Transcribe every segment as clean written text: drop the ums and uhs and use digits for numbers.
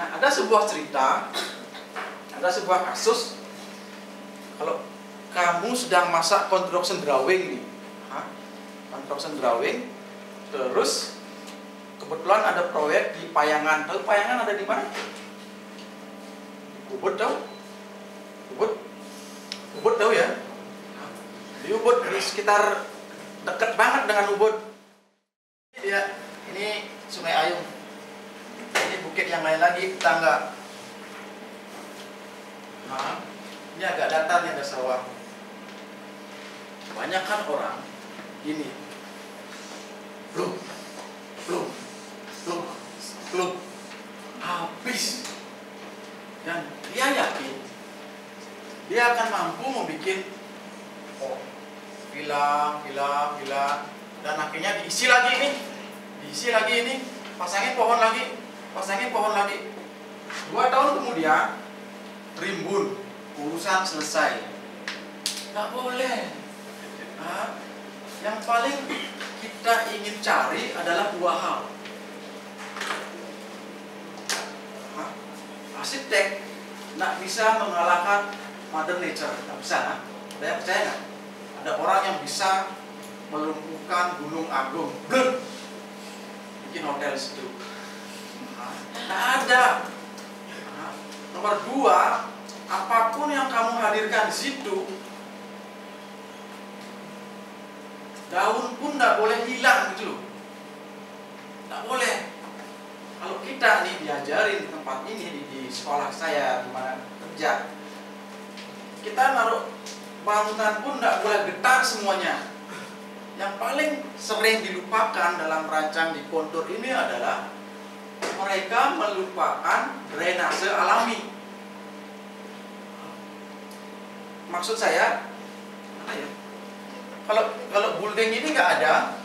Nah, ada sebuah cerita, ada sebuah kasus. Kalau kamu sedang masak construction drawing nih, construction drawing, terus kebetulan ada proyek di Payangan. Tahu Payangan ada di mana? Ubud tahu? Ubud tahu ya? Di Ubud, di sekitar dekat banget dengan Ubud. Dia ini Sungai Ayung. Ini bukit yang lain lagi, tangga. Nah, ini agak datar, ini ada sawah. Banyak kan orang gini. Belum. Habis. Dan dia yakin dia akan mampu membuat villa, dan akhirnya diisi lagi ini, pasangin pohon lagi. 2 tahun kemudian rimbun, urusan selesai. Nggak boleh. Yang paling kita ingin cari adalah 2 hal. Arsitek nggak bisa mengalahkan Mother Nature, nggak bisa. Saya percaya nggak? Ada orang yang bisa melumpuhkan Gunung Agung, bikin hotel situ. Nggak ada. Nomor 2, apapun yang kamu hadirkan di situ, daun pun nggak boleh hilang gitu loh. Nggak boleh. Kalau kita nih diajarin di tempat ini, di sekolah saya, di mana kerja, kita naruh bangunan pun nggak boleh getar semuanya. Yang paling sering dilupakan dalam merancang di kontur ini adalah mereka melupakan drainase alami. Maksud saya, mana ya? Kalau building ini nggak ada,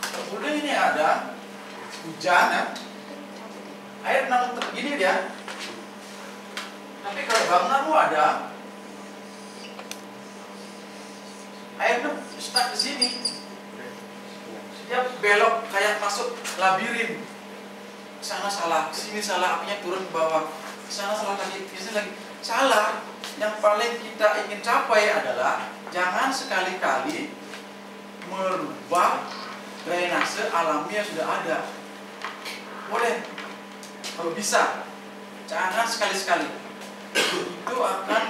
kalau building ini ada, hujan ya, air tenang begini dia. Tapi kalau bangunanmu ada, airnya stuck di sini. Dia belok kayak masuk labirin. Sana salah, sini salah, apinya turun ke bawah. Sana salah lagi, sini lagi. Salah. Yang paling kita ingin capai adalah jangan sekali-kali merubah drainase alami yang sudah ada. Boleh, kalau bisa, jangan sekali-sekali. Itu akan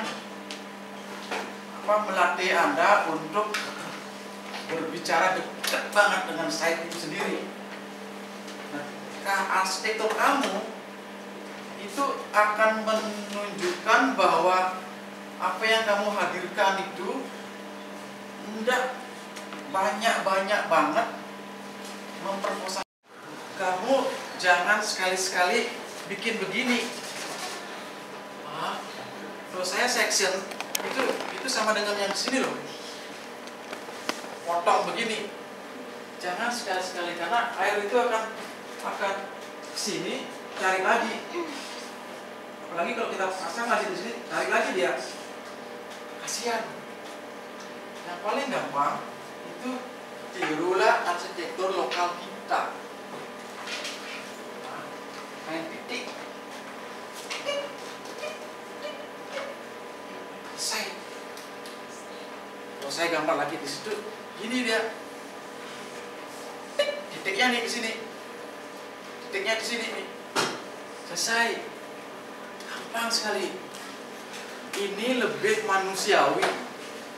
melatih Anda untuk berbicara dekat banget dengan site itu sendiri. Nah, arsitektur kamu itu akan menunjukkan bahwa apa yang kamu hadirkan itu tidak banyak banget memperkosa. Kamu jangan sekali-sekali bikin begini. Kalau saya section itu sama dengan yang sini loh. Potong begini. Jangan sekali-sekali, karena air itu akan sini cari lagi. Apalagi kalau kita pasang lagi di sini, cari lagi dia. Kasihan. Yang paling gampang itu tirulah arsitektur lokal kita. Main titik. Selesai. Kalau saya gambar lagi di situ, gini dia. Titiknya nih di sini. Titiknya di sini nih. Selesai. Gampang sekali. Ini lebih manusiawi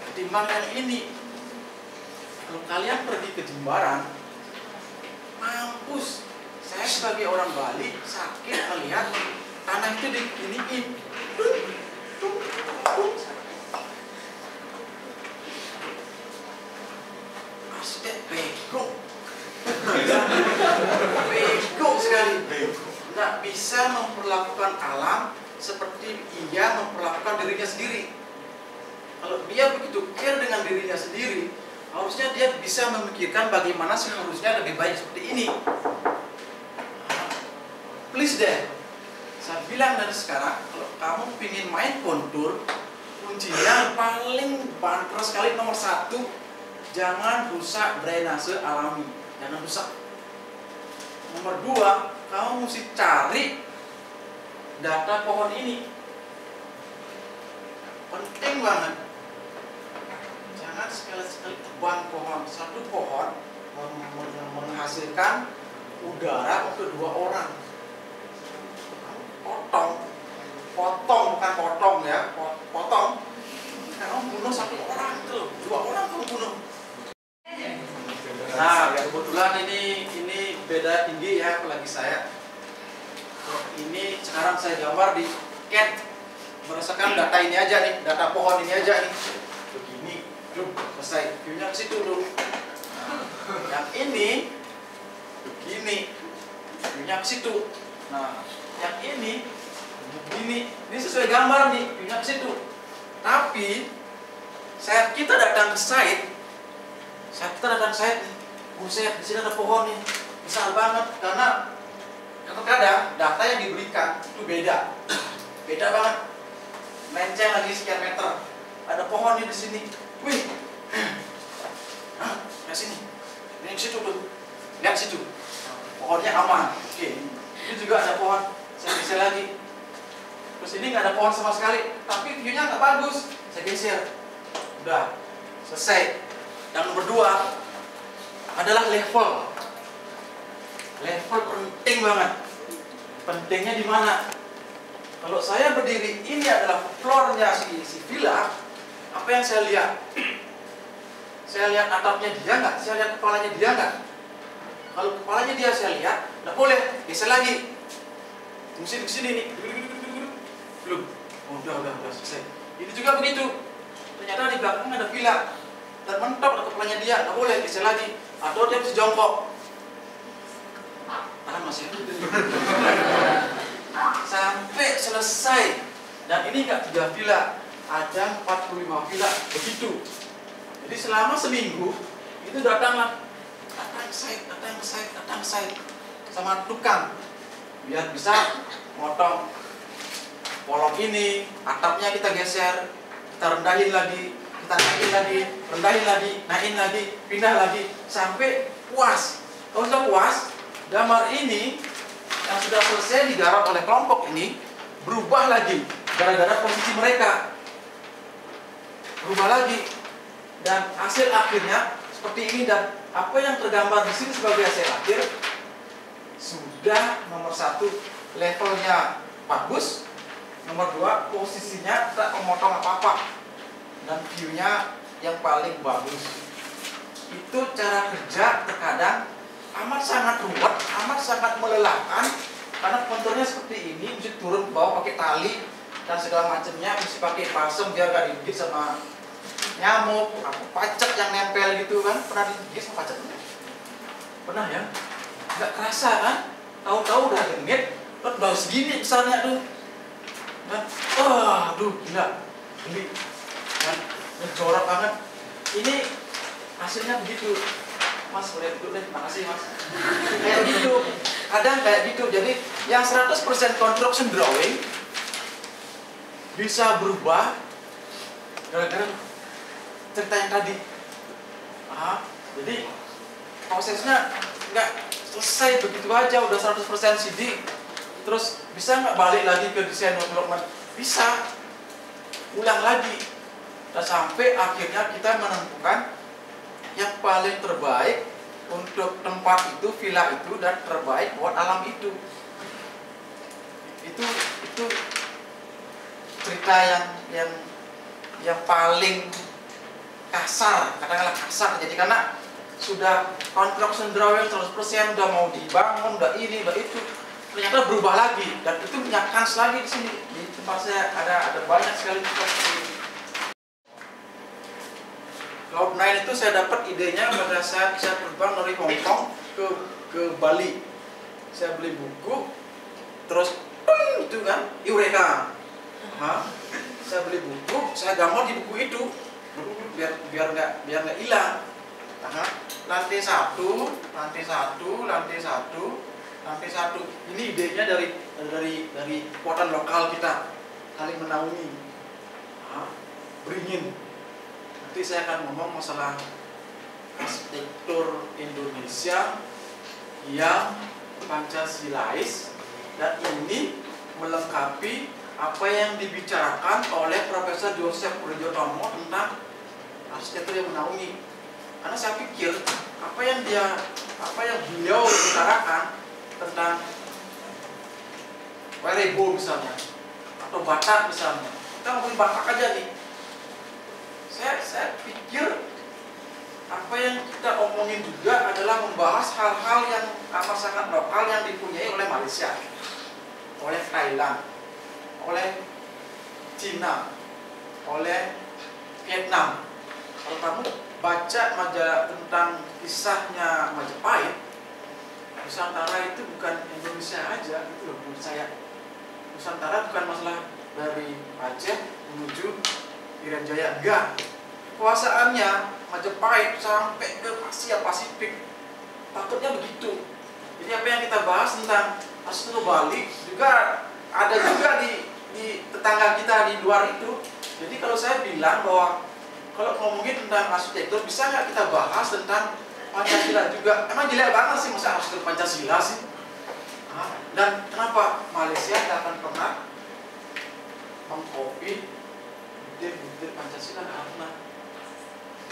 ketimbang yang ini. Kalau kalian pergi ke Jimbaran, mampus. Saya sebagai orang Bali sakit melihat tanah itu diginiin. Arsitek bego. Bego sekali. Nggak bisa memperlakukan alam seperti ia memperlakukan dirinya sendiri. Kalau dia begitu care dengan dirinya sendiri, harusnya dia bisa memikirkan bagaimana seharusnya lebih baik seperti ini. Please deh, saya bilang dari sekarang, kalau kamu ingin main kontur, kuncinya paling banter sekali nomor 1, jangan rusak drainase alami, jangan rusak. Nomor dua, kamu mesti cari data pohon ini. Penting banget. Jangan sekali-sekali tebang pohon. Satu pohon menghasilkan udara untuk 2 orang. Potong bukan potong ya, potong. Kamu bunuh 1 orang tuh, 2 orang kamu bunuh. Nah, kebetulan ini beda tinggi ya, apalagi saya. Ini sekarang saya gambar di CAD berdasarkan data ini aja nih, data pohon ini aja nih. Begini, selesai. Viewnya ke situ dulu. Nah, yang ini begini, viewnya ke situ. Nah, yang ini begini. Ini sesuai gambar nih, viewnya ke situ. Tapi saat kita datang ke site, buset, di sini ada pohon nih, besar banget. Karena kadang data yang diberikan itu beda banget. Lenceng lagi sekian meter, ada pohon nih di sini. Wih, lihat sini, ini ke situ tuh, lihat situ, pohonnya aman. Oke, ini juga ada pohon, saya geser lagi. Terus ini nggak ada pohon sama sekali, tapi viewnya nggak bagus, saya geser. Udah, selesai. Yang nomor 2 adalah level. Level penting banget. Pentingnya di mana? Kalau saya berdiri, ini adalah floornya si villa. Apa yang saya lihat? Saya lihat atapnya dia nggak? Saya lihat kepalanya dia nggak? Kalau kepalanya dia saya lihat, nggak boleh, geser lagi. Mesti di sini nih. Belum. Udah selesai. Ini juga begitu. Ternyata di belakang ada villa dan mentok ada kepalanya dia, nggak boleh, geser lagi. Atau dia mesti jongkok. Tahan mas ya. Sampai selesai. Dan ini nggak 3 villa, ada 45 villa begitu. Jadi selama seminggu itu datang site sama tukang biar bisa motong polong ini, atapnya kita geser, kita rendahin lagi, kita naikin lagi, rendahin lagi, naikin lagi, pindah lagi sampai puas. Kalau sudah puas, gambar ini yang sudah selesai digarap oleh kelompok ini berubah lagi gara-gara posisi mereka berubah lagi, dan hasil akhirnya seperti ini. Dan apa yang tergambar di sini sebagai hasil akhir sudah nomor 1 levelnya bagus, nomor 2 posisinya tak memotong apa-apa, dan viewnya yang paling bagus. Itu cara kerja terkadang amat sangat ruwet, amat sangat melelahkan, karena konturnya seperti ini, mesti turun ke bawah pakai tali dan segala macamnya, mesti pakai balsem biar gak digigit sama nyamuk, pacak yang nempel gitu kan. Pernah digigit sama pacak? Pernah ya? Nggak kerasa kan? Tahu-tahu udah genit, udah segini besarnya tuh. Dan aduh gila, geli dan mencorak banget. Ini hasilnya begitu. Mas boleh duduk deh, makasih mas. Kayak gitu, kadang kayak gitu. Jadi yang 100% construction drawing bisa berubah gara-gara cerita yang tadi. Jadi prosesnya nggak selesai begitu aja, udah 100% CD. Terus bisa nggak balik lagi ke desain development? Bisa, ulang lagi. Dan sampai akhirnya kita menemukan yang paling terbaik untuk tempat itu, villa itu, dan terbaik buat alam itu. Itu cerita yang paling kasar, katakanlah kasar. Jadi karena sudah construction drawing 100%, udah mau dibangun, udah ini, udah itu, ternyata berubah lagi, dan itu punya kans lagi di sini. Di tempat saya ada banyak sekali seperti ini. Cloud9 itu saya dapat idenya pada saat saya terbang dari Hong Kong ke Bali. Saya beli buku, terus itu kan, Eureka. Saya beli buku, saya gambar di buku itu, biar nggak hilang. Lantai satu. Ini idenya dari kekuatan lokal kita, saling menaungi, beringin. Nanti saya akan ngomong masalah arsitektur Indonesia yang Pancasilais, dan ini melengkapi apa yang dibicarakan oleh Profesor Joseph Purjotomo tentang arsitektur yang menaungi. Karena saya pikir apa yang beliau bicarakan tentang Werebo misalnya atau Batak misalnya, kita ngomongin Batak aja nih. Saya pikir apa yang kita omongin juga adalah membahas hal-hal yang amat sangat lokal yang dipunyai oleh Malaysia, oleh Thailand, oleh Cina, oleh Vietnam. Kalau kamu baca majalah tentang kisahnya Majapahit, Nusantara itu bukan Indonesia aja gitu loh menurut saya. Nusantara bukan masalah dari Aceh menuju Irian Jaya, enggak. Kuasaannya Majapahit sampai ke Asia Pasifik, takutnya begitu. Jadi apa yang kita bahas tentang arsitektur Bali juga ada juga di tetangga kita di luar itu. Jadi kalau saya bilang bahwa kalau ngomongin tentang arsitektur, bisa nggak kita bahas tentang Pancasila juga? Emang jelek banget sih masa arsitektur Pancasila sih? Dan kenapa Malaysia nggak akan pernah mengcopy butir-butir Pancasila, nggak pernah.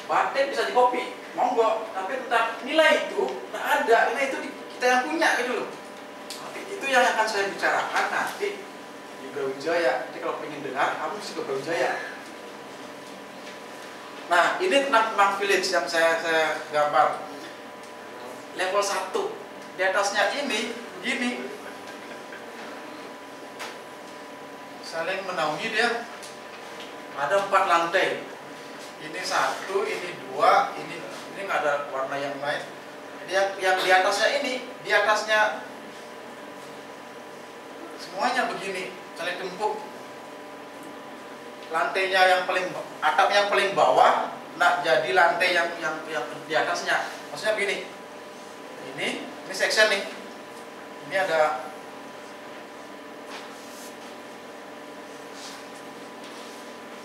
Batik bisa dikopi, monggo, tapi tentang nilai itu nggak ada, nilai itu kita yang punya gitu loh. Itu yang akan saya bicarakan nanti di Brawijaya. Jadi kalau pengen dengar, kamu mesti ke Brawijaya. Nah, ini tentang village yang saya gambar. Level 1. Di atasnya ini begini. Saling menaungi dia. Ada 4 lantai. Ini 1, ini 2, ini nggak ada warna yang lain. Jadi yang di atasnya ini, di atasnya semuanya begini, saling tumpuk. Lantainya yang paling, atapnya yang paling bawah, nah jadi lantai yang di atasnya. Maksudnya begini, ini section nih, ini ada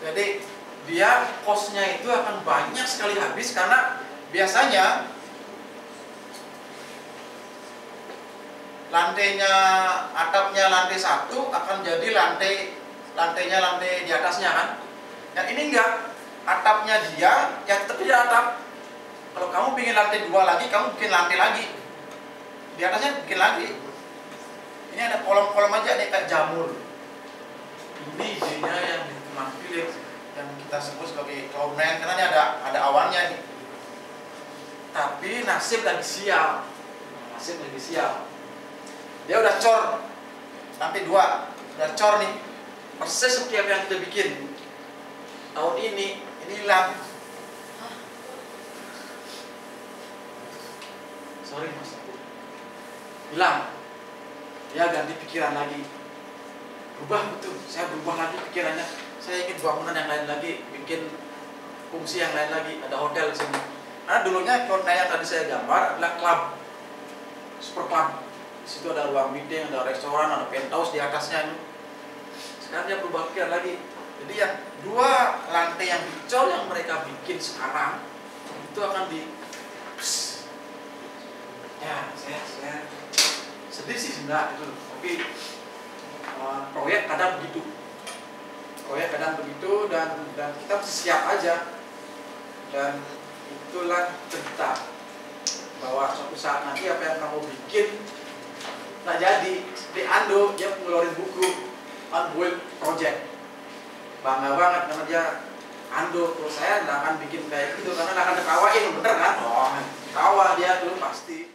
jadi dia kosnya itu akan banyak sekali habis karena biasanya lantainya, atapnya lantai 1 akan jadi lantainya lantai di atasnya kan. Yang ini enggak, atapnya dia ya tetap di atap. Kalau kamu bikin lantai 2 lagi, kamu bikin lantai lagi, di atasnya bikin lagi. Ini ada kolom-kolom aja nih kayak jamur. Ini idenya yang di Kemang Village yang kita sebut sebagai cloud nine, karena ini ada awannya nih. Tapi nasib lagi sial. Dia udah cor lantai 2, udah cor nih. Persis seperti apa yang kita bikin tahun ini hilang. Sorry mas, hilang. Dia ganti pikiran lagi, berubah betul. Saya berubah lagi pikirannya. Saya ingin bangunan yang lain lagi, bikin fungsi yang lain lagi. Ada hotel di sini. Karena dulunya kota yang tadi saya gambar adalah club, super club. Di situ ada ruang meeting, ada restoran, ada penthouse di atasnya. Sekarang dia berubah pikiran lagi. Jadi yang 2 lantai yang dicor yang mereka bikin sekarang itu akan di ya saya sedih sih sebenarnya itu, tapi proyek kadang begitu dan kita mesti siap aja. Dan itulah cerita bahwa suatu saat nanti apa yang kamu bikin nggak jadi. Di Ando dia ngeluarin buku Unbuilt Project, bangga banget karena dia Ando. Terus saya nggak akan bikin kayak gitu karena nggak akan diketawain, bener kan? Oh, ketawa dia dulu pasti.